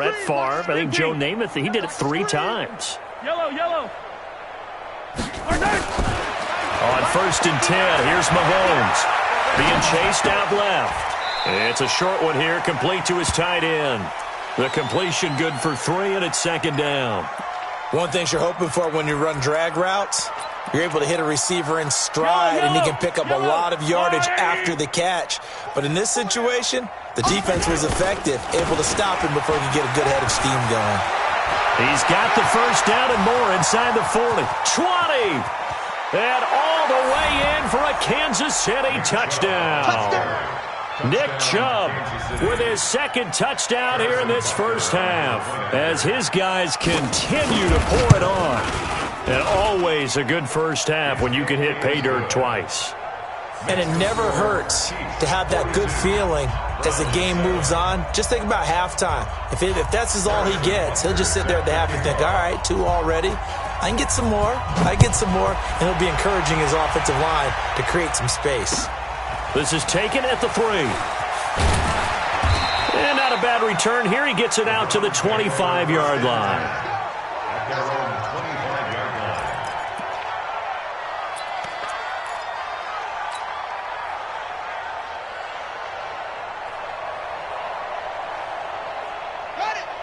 Brett Favre, I think Joe Namath, he did it 3 times. Yellow. On 1st and 10, here's Mahomes. Being chased out left. It's a short one here, complete to his tight end. The completion good for 3, and it's 2nd down. One thing you're hoping for when you run drag routes, you're able to hit a receiver in stride, and he can pick up a lot of yardage after the catch. But in this situation, the defense was effective, able to stop him before he could get a good head of steam going. He's got the 1st down and more inside the 40. 20! And all the way in for a Kansas City touchdown. Nick Chubb with his 2nd touchdown here in this first half as his guys continue to pour it on. And always a good first half when you can hit pay dirt twice. And it never hurts to have that good feeling as the game moves on. Just think about halftime. If that's all he gets, he'll just sit there at the half and think, all right, 2 already. I can get some more. And he'll be encouraging his offensive line to create some space. This is taken at the 3. And not a bad return here. He gets it out to the 25-yard line.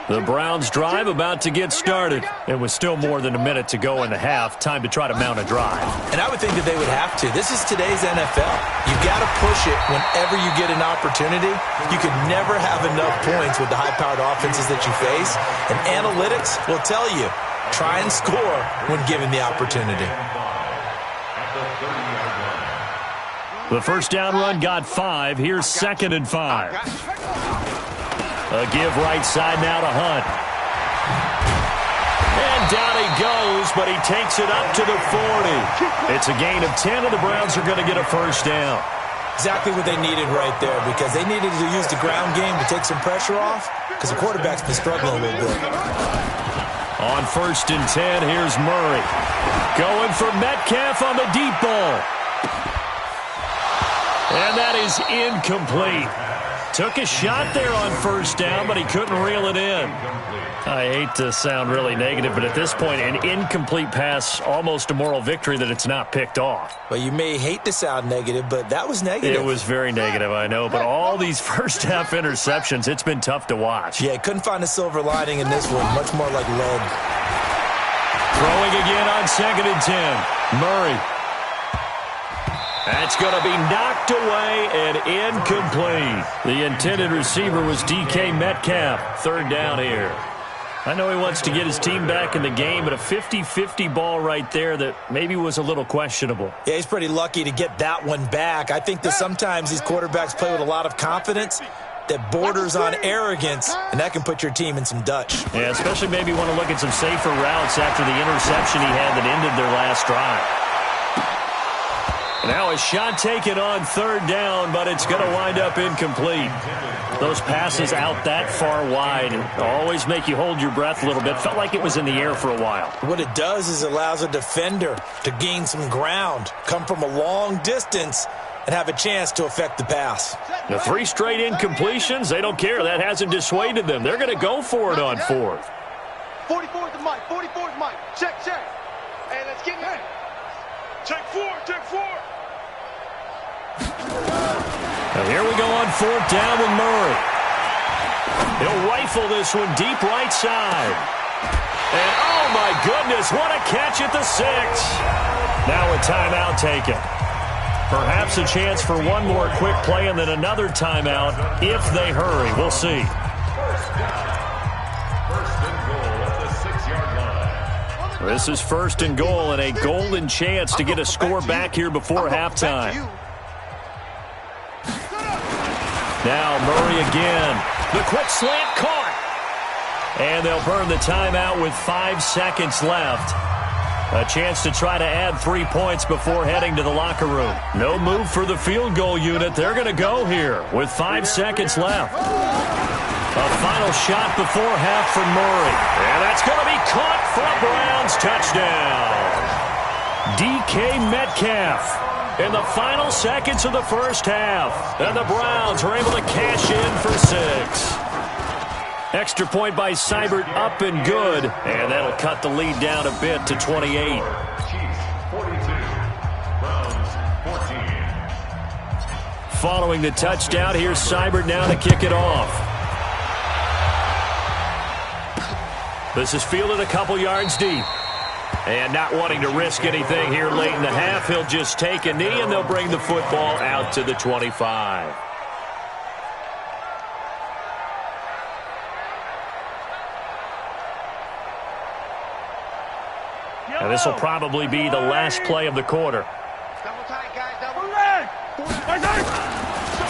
The Browns' drive about to get started. It was still more than a minute to go in the half. Time to try to mount a drive. And I would think that they would have to. This is today's NFL. You've got to push it whenever you get an opportunity. You can never have enough points with the high-powered offenses that you face. And analytics will tell you, try and score when given the opportunity. The 1st down run got 5. Here's 2nd and 5. A give right side now to Hunt. And down he goes, but he takes it up to the 40. It's a gain of 10, and the Browns are going to get a 1st down. Exactly what they needed right there, because they needed to use the ground game to take some pressure off, because the quarterback's been struggling a little bit. On 1st and 10, here's Murray. Going for Metcalf on the deep ball. And that is incomplete. Took a shot there on 1st down, but he couldn't reel it in. I hate to sound really negative, but at this point, an incomplete pass, almost a moral victory that it's not picked off. Well, you may hate to sound negative, but that was negative. It was very negative, I know, but all these first-half interceptions, it's been tough to watch. Yeah, couldn't find a silver lining in this one, much more like lead. Throwing again on 2nd and 10. Murray. That's going to be knocked away and incomplete. The intended receiver was DK Metcalf. 3rd down here. I know he wants to get his team back in the game, but a 50-50 ball right there that maybe was a little questionable. Yeah, he's pretty lucky to get that one back. I think that sometimes these quarterbacks play with a lot of confidence that borders on arrogance, and that can put your team in some Dutch. Yeah, especially maybe want to look at some safer routes after the interception he had that ended their last drive. Now a shot taken on 3rd down, but it's going to wind up incomplete. Those passes out that far wide always make you hold your breath a little bit. Felt like it was in the air for a while. What it does is it allows a defender to gain some ground, come from a long distance, and have a chance to affect the pass. The 3 straight incompletions, they don't care. That hasn't dissuaded them. They're going to go for it on 4th. 44 is the Mike. 44 is Mike. Check. Hey, let's get in. Check 4. And here we go on 4th down with Murray. He'll rifle this one deep right side. And oh my goodness, what a catch at the 6. Now a timeout taken. Perhaps a chance for one more quick play and then another timeout if they hurry. We'll see. This is 1st and goal and a golden chance to get a score back here before halftime. Now Murray again. The quick slant caught. And they'll burn the timeout with 5 seconds left. A chance to try to add 3 points before heading to the locker room. No move for the field goal unit. They're going to go here with 5 seconds left. A final shot before half from Murray. And that's going to be caught for a Browns touchdown. DK Metcalf in the final seconds of the first half. And the Browns are able to cash in for 6. Extra point by Seibert, up and good. And that'll cut the lead down a bit to 28. Chiefs 42, Browns 14. Following the touchdown, here's Seibert now to kick it off. This is fielded a couple yards deep. And not wanting to risk anything here late in the half, he'll just take a knee, and they'll bring the football out to the 25. And this will probably be the last play of the quarter. Double tight, guys. Double.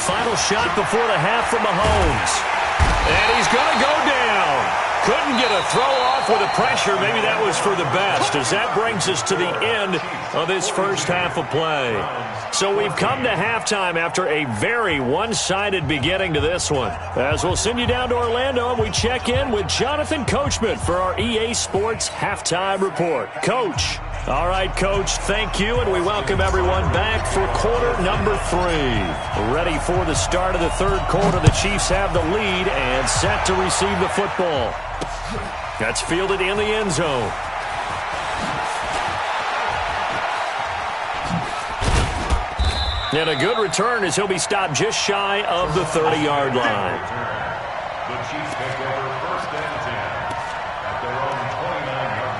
Final shot before the half from Mahomes. And he's going to go down. Couldn't get a throw off with the pressure. Maybe that was for the best, as that brings us to the end of this first half of play. So we've come to halftime after a very one-sided beginning to this one. As we'll send you down to Orlando, and we check in with Jonathan Coachman for our EA Sports Halftime Report. Coach. All right, Coach, thank you, and we welcome everyone back for quarter number 3. Ready for the start of the third quarter. The Chiefs have the lead and set to receive the football. That's fielded in the end zone. And a good return as he'll be stopped just shy of the 30-yard line. The Chiefs take over first and 10 at their own 29-yard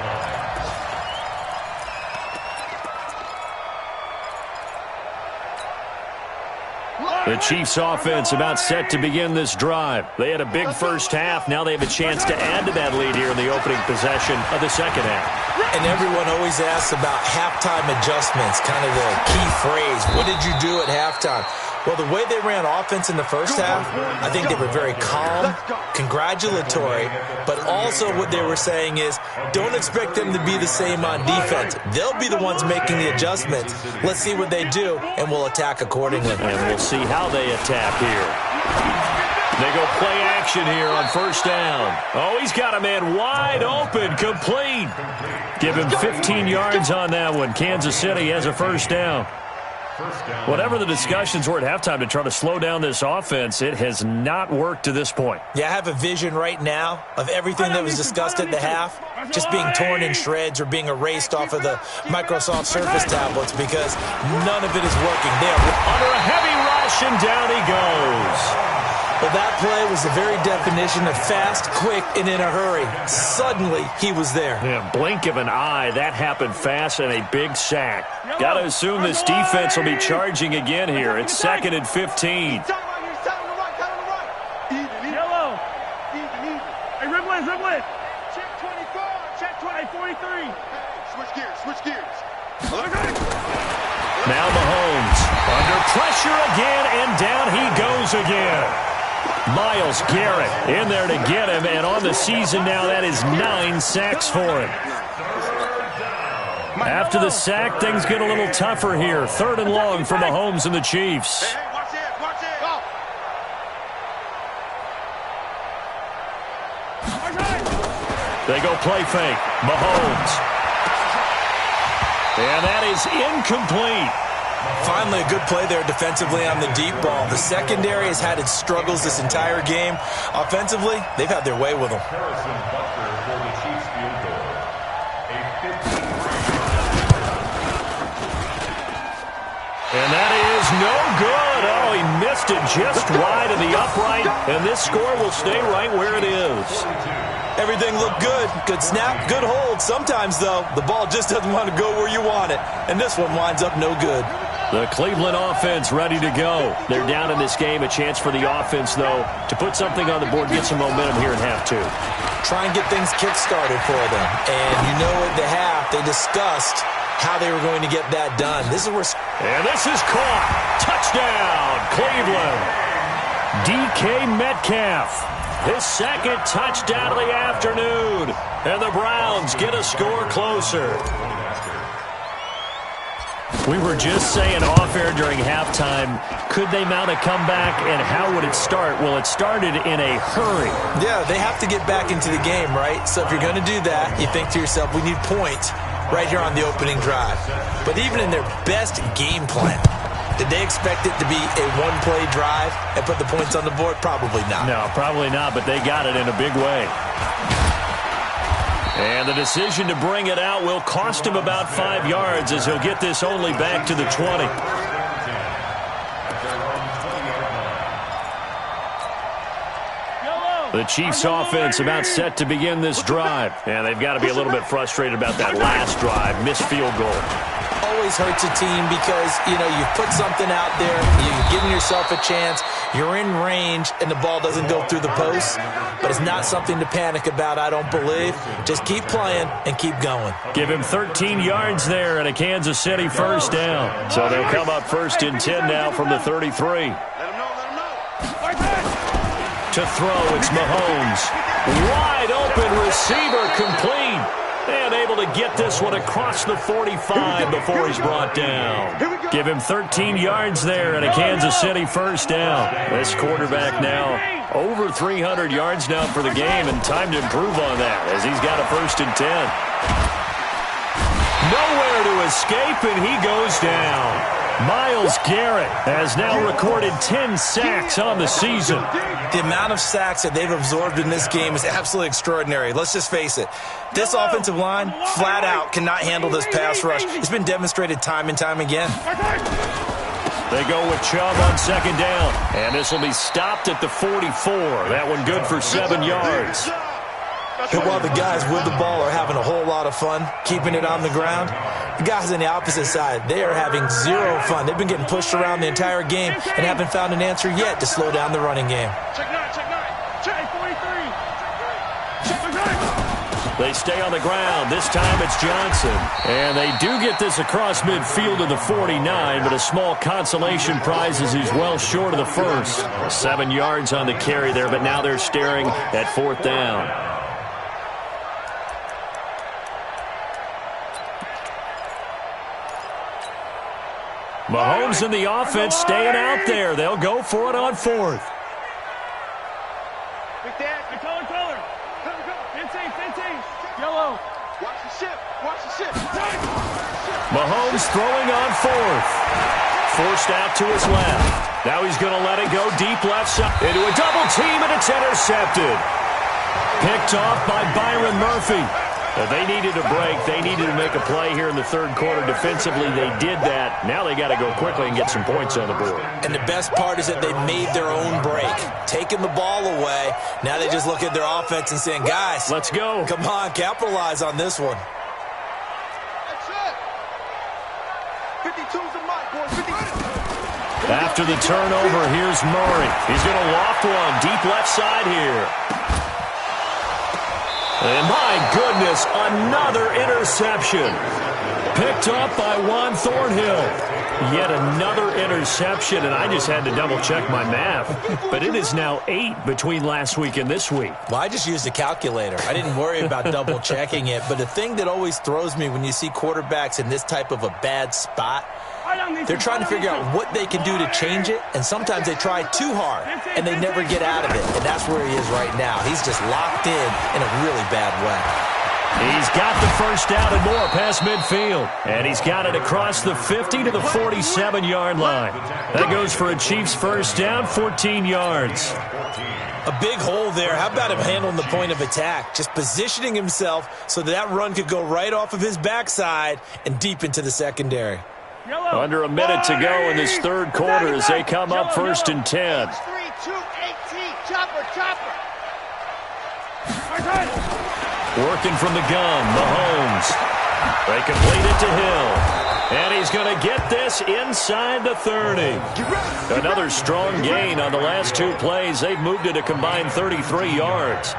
line. The Chiefs offense about set to begin this drive. They had a big first half. Now they have a chance to add to that lead here in the opening possession of the second half. And everyone always asks about halftime adjustments, kind of the key phrase. What did you do at halftime? Well, the way they ran offense in the first half, I think they were very calm, congratulatory, but also what they were saying is don't expect them to be the same on defense. They'll be the ones making the adjustments. Let's see what they do, and we'll attack accordingly. And we'll see how they attack here. They go play action here on first down. Oh, he's got a man wide open, complete. Give him 15 yards on that one. Kansas City has a first down. Whatever the discussions were at halftime to try to slow down this offense, it has not worked to this point. Yeah, I have a vision right now of everything that was discussed at the half just being torn in shreds or being erased off of the Microsoft Surface tablets because none of it is working. They're under a heavy rush, and down he goes. Well, that play was the very definition of fast, quick, and in a hurry. Suddenly, he was there. Yeah, blink of an eye. That happened fast, and a big sack. Got to assume this defense will be charging again here. It's 2nd and 15. Yellow. Even. Hey, Rimlin. Check 24. Check 43. Switch gears. Now Mahomes under pressure again, and down he goes again. Myles Garrett in there to get him, and on the season now, that is 9 sacks for him. After the sack, things get a little tougher here. 3rd and long for Mahomes and the Chiefs. Hey, watch it. Go. They go play fake. Mahomes. And that is incomplete. Finally, a good play there defensively on the deep ball. The secondary has had its struggles this entire game. Offensively, they've had their way with them. Harrison Butker for the Chiefs field goal. A 15. And that is no good. Oh, he missed it just wide of the upright. And this score will stay right where it is. Everything looked good. Good snap, good hold. Sometimes, though, the ball just doesn't want to go where you want it. And this one winds up no good. The Cleveland offense ready to go. They're down in this game. A chance for the offense, though, to put something on the board, get some momentum here in half 2. Try and get things kick-started for them. And you know at the half, they discussed how they were going to get that done. This is where... And this is caught. Touchdown, Cleveland. DK Metcalf. His 2nd touchdown of the afternoon. And the Browns get a score closer. We were just saying off-air during halftime, could they mount a comeback, and how would it start? Well, it started in a hurry. Yeah, they have to get back into the game, right? So if you're going to do that, you think to yourself, we need points right here on the opening drive. But even in their best game plan, Did they expect it to be a one-play drive and put the points on the board? Probably not. No, probably not, but they got it in a big way. And the decision to bring it out will cost him about 5 yards as he'll get this only back to the 20. The Chiefs offense about set to begin this drive. And they've got to be a little bit frustrated about that last drive, missed field goal. Always hurts a team because, you've put something out there, you've given yourself a chance, you're in range, and the ball doesn't go through the post. But it's not something to panic about, I don't believe. Just keep playing and keep going. Give him 13 yards there and a Kansas City first down. So they'll come up 1st and 10 now from the 33. To throw, it's Mahomes. Wide open receiver, complete. And able to get this one across the 45 before he's brought down. Give him 13 yards there and a Kansas City first down. This quarterback now over 300 yards now for the game, and time to improve on that as he's got a 1st and 10. Nowhere to escape, and he goes down. Myles Garrett has now recorded 10 sacks on the season. The amount of sacks that they've absorbed in this game is absolutely extraordinary. Let's just face it. This offensive line, flat out, cannot handle this pass rush. It's been demonstrated time and time again. They go with Chubb on 2nd down. And this will be stopped at the 44. That one good for 7 yards. And while the guys with the ball are having a whole lot of fun keeping it on the ground, the guys on the opposite side, they are having zero fun. They've been getting pushed around the entire game and haven't found an answer yet to slow down the running game. Check 9, check 43. They stay on the ground. This time it's Johnson. And they do get this across midfield to the 49, but a small consolation prize as he's well short of the first. 7 yards on the carry there, but now they're staring at 4th down. Mahomes and the offense staying out there. They'll go for it on 4th. Big Dad, color. Fence, yellow. Watch the ship. Mahomes throwing on 4th. Forced out to his left. Now he's going to let it go deep left side. Into a double team, and it's intercepted. Picked off by Byron Murphy. They needed a break. They needed to make a play here in the 3rd quarter. Defensively, they did that. Now they got to go quickly and get some points on the board. And the best part is that they made their own break. Taking the ball away. Now they just look at their offense and saying, guys, let's go. Come on, capitalize on this one. That's it. 52's the Mike, boys. 52. After the turnover, here's Murray. He's going to loft one deep left side here. And my goodness, another interception. Picked up by Juan Thornhill. Yet another interception, and I just had to double-check my math. But it is now 8 between last week and this week. Well, I just used a calculator. I didn't worry about double-checking it. But the thing that always throws me when you see quarterbacks in this type of a bad spot, they're trying to figure out what they can do to change it, and sometimes they try too hard, and they never get out of it. And that's where he is right now. He's just locked in a really bad way. He's got the first down and more past midfield. And he's got it across the 50 to the 47-yard line. That goes for a Chiefs first down, 14 yards. A big hole there. How about him handling the point of attack? Just positioning himself so that run could go right off of his backside and deep into the secondary. Under a minute to go in this 3rd quarter as they come up 1st and 10. 3-2-18. Chopper. Working from the gun, Mahomes. They complete it to Hill. And he's going to get this inside the 30. Another strong gain on the last 2 plays. They've moved it a combined 33 yards.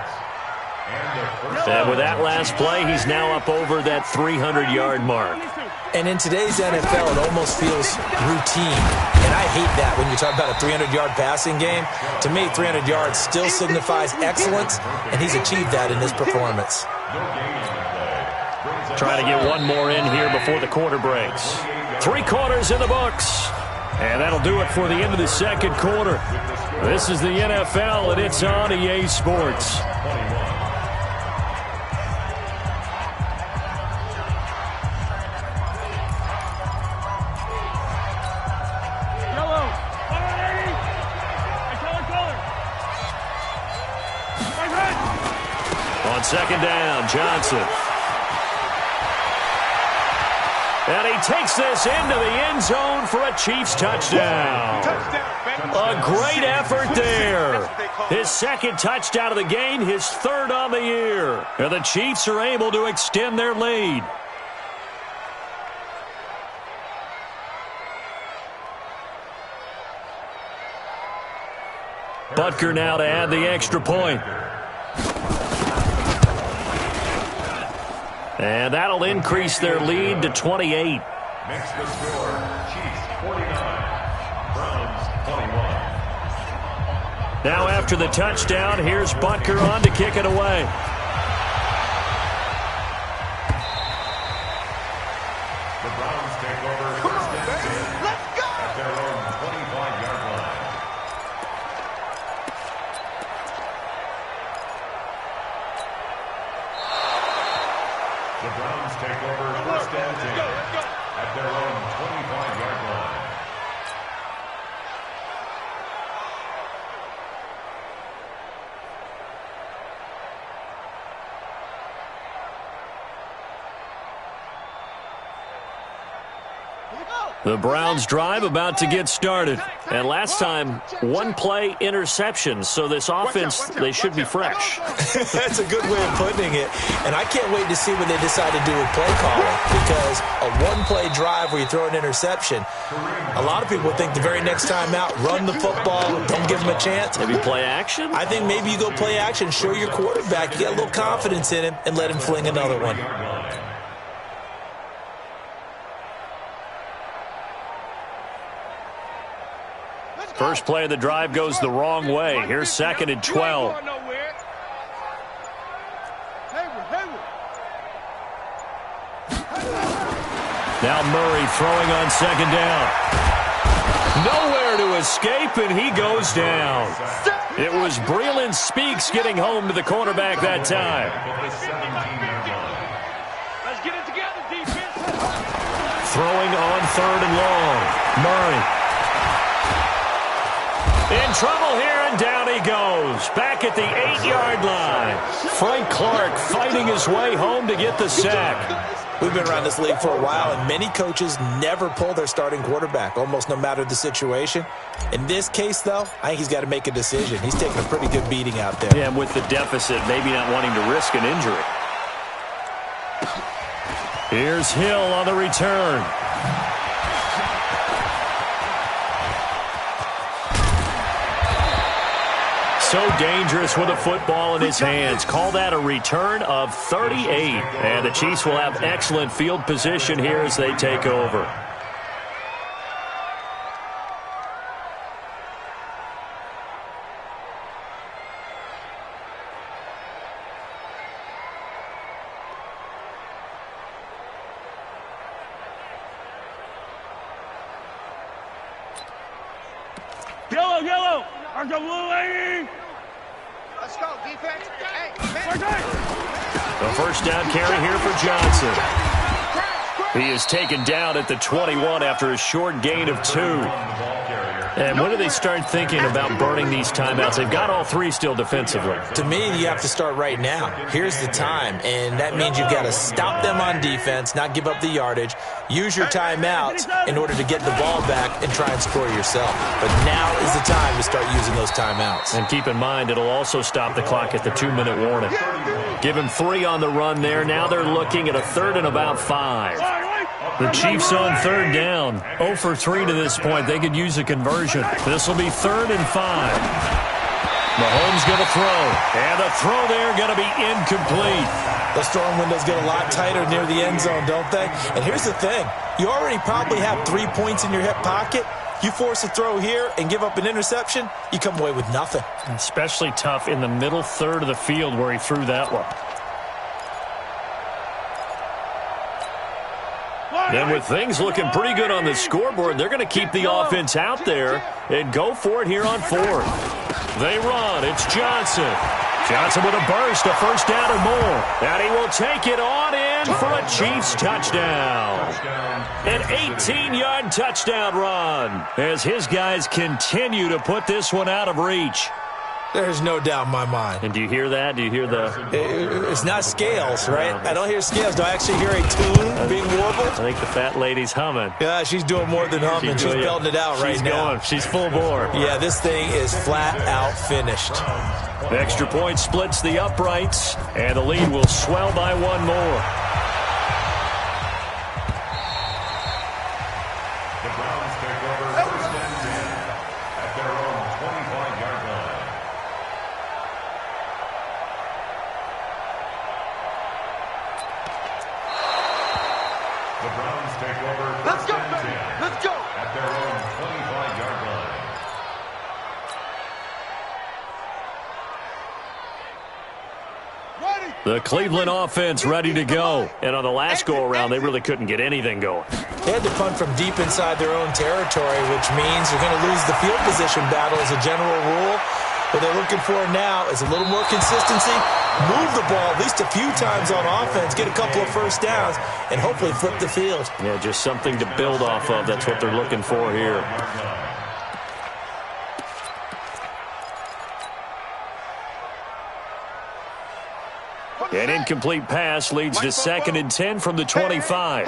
And with that last play, he's now up over that 300-yard mark. And in today's NFL, it almost feels routine. And I hate that when you talk about a 300-yard passing game. To me, 300 yards still signifies excellence, and he's achieved that in this performance. Trying to get one more in here before the quarter breaks. 3 quarters in the books. And that'll do it for the end of the 2nd quarter. This is the NFL, and it's on EA Sports. second down, Johnson. And he takes this into the end zone for a Chiefs touchdown. A great effort there. His second touchdown of the game, his third on the year. And the Chiefs are able to extend their lead. Butker now to add the extra point. And that'll increase their lead to 28. Makes the score, Chiefs 49, Browns 21. Now after the touchdown, here's Butker on to kick it away. The Browns take over first and 10 at their own 25-yard line. The Browns take over first and 10 at their own 25-yard line. The Browns drive about to get started. And last time, one play interception. So this offense, they should be fresh. That's a good way of putting it. And I can't wait to see what they decide to do with play calling. Because a one-play drive where you throw an interception, a lot of people think the very next time out, run the football, don't give them a chance. Maybe play action? I think maybe you go play action, show your quarterback, you get a little confidence in him, and let him fling another one. First play of the drive goes the wrong way. Here's second and 12. Now Murray throwing on second down. Nowhere to escape, and he goes down. It was Breeland Speaks getting home to the quarterback that time. Let's get it together, defense. Throwing on third and long. Murray. In trouble here, and down he goes. Back at the 8-yard line. Frank Clark fighting his way home to get the sack. We've been around this league for a while, and many coaches never pull their starting quarterback, almost no matter the situation. In this case, though, I think he's got to make a decision. He's taking a pretty good beating out there. Yeah, with the deficit, maybe not wanting to risk an injury. Here's Hill on the return. So dangerous with a football in his hands. Call that a return of 38. And the Chiefs will have excellent field position here as they take over. Yellow, yellow. Arch the blue lady. Let's go, defense. Hey, the first down carry here for Johnson. He is taken down at the 21 after a short gain of 2. And when do they start thinking about burning these timeouts? They've got all three still defensively. To me, you have to start right now. Here's the time, and that means you've got to stop them on defense, not give up the yardage, use your timeouts in order to get the ball back and try and score yourself. But now is the time to start using those timeouts. And keep in mind, it'll also stop the clock at the 2-minute warning. Give him 3 on the run there. Now they're looking at a third and about 5. The Chiefs on third down. 0 for 3 to this point. They could use a conversion. This will be 3rd and 5. Mahomes going to throw. And the throw there going to be incomplete. Those throwing windows get a lot tighter near the end zone, don't they? And here's the thing. You already probably have 3 points in your hip pocket. You force a throw here and give up an interception, you come away with nothing. Especially tough in the middle third of the field where he threw that one. Then with things looking pretty good on the scoreboard, they're going to keep the offense out there and go for it here on 4th. They run. It's Johnson. Johnson with a burst, a first down or more. And he will take it on in for a Chiefs touchdown. An 18-yard touchdown run as his guys continue to put this one out of reach. There's no doubt in my mind. And do you hear that? Do you hear the... It's not scales, right? I don't hear scales. Do I actually hear a tune being warbled? I think the fat lady's humming. Yeah, she's doing more than humming. She's belting it out right now. She's full bore. Yeah, this thing is flat out finished. The extra point splits the uprights, and the lead will swell by one more. The Browns take over first and 10 at their own 25-yard line. The Browns take over first and 10 Let's go. at their own 25-yard line. The Cleveland offense ready to go. And on the last go-around, they really couldn't get anything going. They had to punt from deep inside their own territory, which means you're going to lose the field position battle as a general rule. What they're looking for now is a little more consistency, move the ball at least a few times on offense, get a couple of first downs, and hopefully flip the field. Yeah, just something to build off of. That's what they're looking for here. An incomplete pass leads to 2nd and 10 from the 25.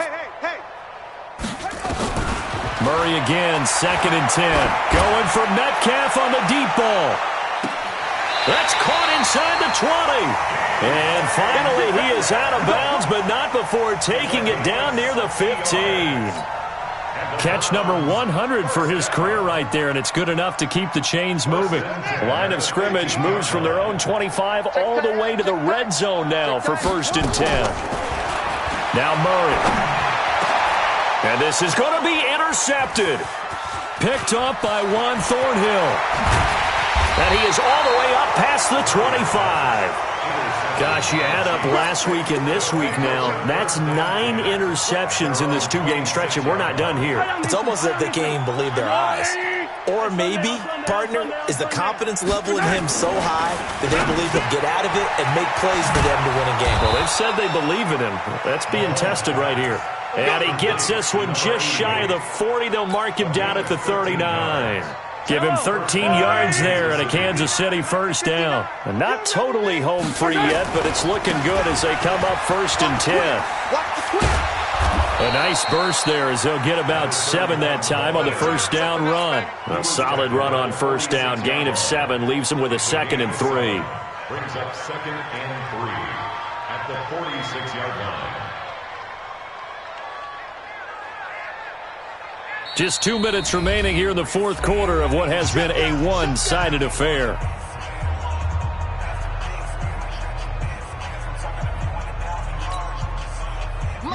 Murray again, 2nd and 10. Going for Metcalf on the deep ball. That's caught inside the 20. And finally, he is out of bounds, but not before taking it down near the 15. Catch number 100 for his career right there, and it's good enough to keep the chains moving. Line of scrimmage moves from their own 25 all the way to the red zone now for 1st and 10. Now Murray. And this is going to be intercepted. Picked up by Juan Thornhill. And he is all the way up past the 25. Gosh, you add up last week and this week now. That's 9 interceptions in this 2-game stretch, and we're not done here. It's almost as if they can't even believe their eyes. Or maybe, partner, is the confidence level in him so high that they believe he'll get out of it and make plays for them to win a game. Well, they've said they believe in him. That's being tested right here. And he gets this one just shy of the 40. They'll mark him down at the 39. Give him 13 yards there and a Kansas City first down. And not totally home free yet, but it's looking good as they come up 1st and 10. A nice burst there as they'll get about 7 that time on the first down run. A solid run on first down. Gain of 7 leaves them with a 2nd and 3. Brings up 2nd and 3 at the 46-yard line. Just 2 minutes remaining here in the 4th quarter of what has been a one-sided affair.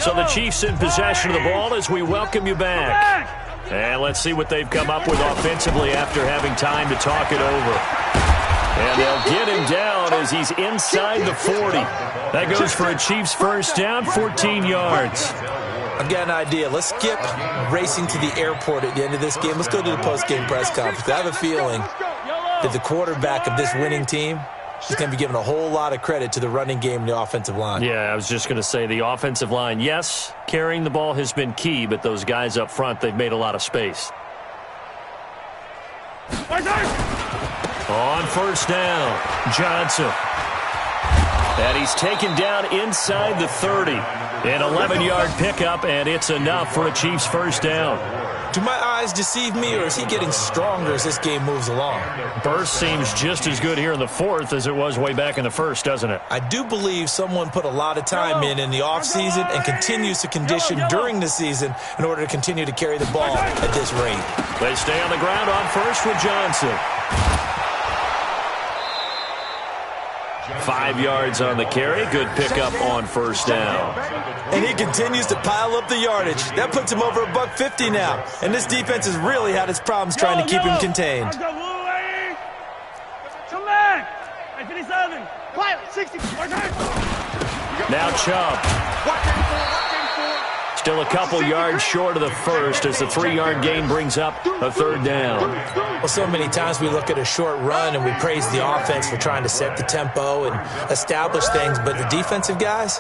So the Chiefs in possession of the ball as we welcome you back. And let's see what they've come up with offensively after having time to talk it over. And they'll get him down as he's inside the 40. That goes for a Chiefs first down, 14 yards. I've got an idea. Let's skip racing to the airport at the end of this game. Let's go to the post-game press conference. I have a feeling that the quarterback of this winning team is going to be giving a whole lot of credit to the running game and the offensive line. Yeah, I was just going to say the offensive line, yes, carrying the ball has been key, but those guys up front, they've made a lot of space. On first down, Johnson. And he's taken down inside the 30. An 11-yard pickup, and it's enough for a Chiefs first down. Do my eyes deceive me, or is he getting stronger as this game moves along? Burst seems just as good here in the 4th as it was way back in the 1st, doesn't it? I do believe someone put a lot of time in the offseason and continues to condition during the season in order to continue to carry the ball at this rate. They stay on the ground on first with Johnson. 5 yards on the carry. Good pickup on first down. And he continues to pile up the yardage. That puts him over $150 now. And this defense has really had its problems trying to keep him contained. Now Chubb. Still a couple yards short of the first as the 3-yard gain brings up a 3rd down. Well, so many times we look at a short run and we praise the offense for trying to set the tempo and establish things, but the defensive guys,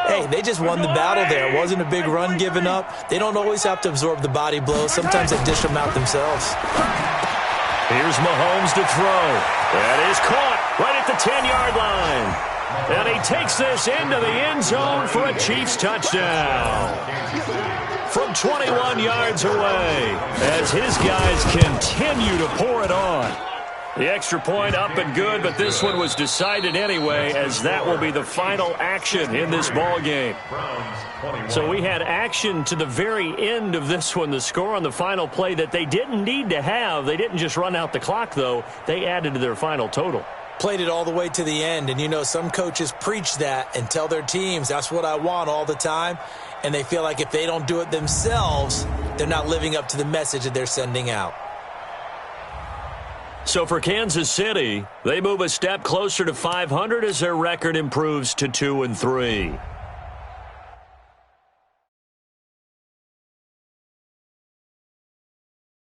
hey, they just won the battle there. It wasn't a big run given up. They don't always have to absorb the body blows. Sometimes they dish them out themselves. Here's Mahomes to throw. That is caught right at the 10-yard line. And he takes this into the end zone for a Chiefs touchdown. From 21 yards away, as his guys continue to pour it on. The extra point up and good, but this one was decided anyway, as that will be the final action in this ball game. So we had action to the very end of this one, the score on the final play that they didn't need to have. They didn't just run out the clock, though. They added to their final total. Played it all the way to the end, and you know some coaches preach that and tell their teams that's what I want all the time, and they feel like if they don't do it themselves, they're not living up to the message that they're sending out. So for Kansas City, they move a step closer to 500 as their record improves to 2-3.